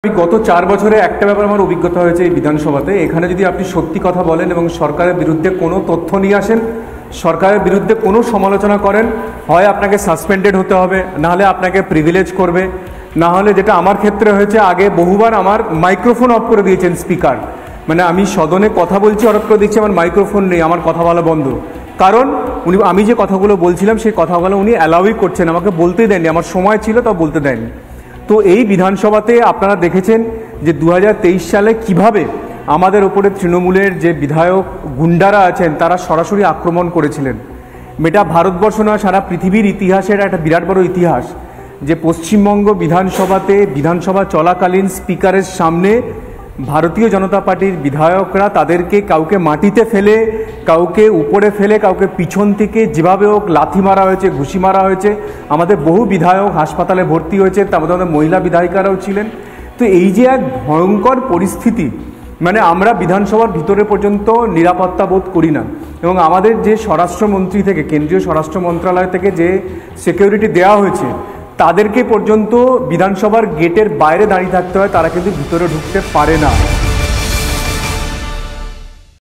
আমি গত 4 বছরে একটা ব্যাপার আমার অভিজ্ঞতা হয়েছে এই বিধানসভাতে। এখানে যদি আপনি সত্যি কথা বলেন এবং সরকারের বিরুদ্ধে কোনো তথ্য নিয়ে আসেন, সরকারের বিরুদ্ধে কোনো সমালোচনা করেন, হয় আপনাকে সাসপেন্ডেড হতে হবে, নাহলে আপনাকে প্রিভিলেজ করবে, না হলে যেটা আমার ক্ষেত্রে হয়েছে, আগে বহুবার আমার মাইক্রোফোন অফ করে দিয়েছেন স্পিকার। মানে আমি সদনে কথা বলছি, হঠাৎ করে দিচ্ছি আমার মাইক্রোফোন নেই, আমার কথা বলা বন্ধ। কারণ আমি যে কথাগুলো বলছিলাম সেই কথাগুলো উনি অ্যালাউই করছেন, আমাকে বলতেই দেননি, আমার সময় ছিল তাও বলতে দেননি। তো এই বিধানসভাতে আপনারা দেখেছেন যে 2023 সালে কিভাবে আমাদের ওপরে তৃণমূলের যে বিধায়ক গুন্ডারা আছেন তারা সরাসরি আক্রমণ করেছিলেন। এটা ভারতবর্ষ নয়, সারা পৃথিবীর ইতিহাসের একটা বিরাট বড় ইতিহাস যে পশ্চিমবঙ্গ বিধানসভাতে বিধানসভা চলাকালীন স্পিকারের সামনে ভারতীয় জনতা পার্টির বিধায়করা তাদেরকে কাউকে মাটিতে ফেলে, কাউকে উপরে ফেলে, কাউকে পিছন থেকে যেভাবে হোক লাথি মারা হয়েছে, ঘুষি মারা হয়েছে। আমাদের বহু বিধায়ক হাসপাতালে ভর্তি হয়েছে, তার মধ্যে আমাদের মহিলা বিধায়িকারাও ছিলেন। তো এই যে এক ভয়ঙ্কর পরিস্থিতি, মানে আমরা বিধানসভার ভিতরে পর্যন্ত নিরাপত্তা বোধ করি না। এবং আমাদের যে স্বরাষ্ট্রমন্ত্রী থেকে, কেন্দ্রীয় স্বরাষ্ট্র মন্ত্রণালয় থেকে যে সিকিউরিটি দেওয়া হয়েছে, তাদেরকে পর্যন্ত বিধানসভার গেটের বাইরে দাঁড়িয়ে থাকতে হয়, তারা কিন্তু ভিতরে ঢুকতে পারে না।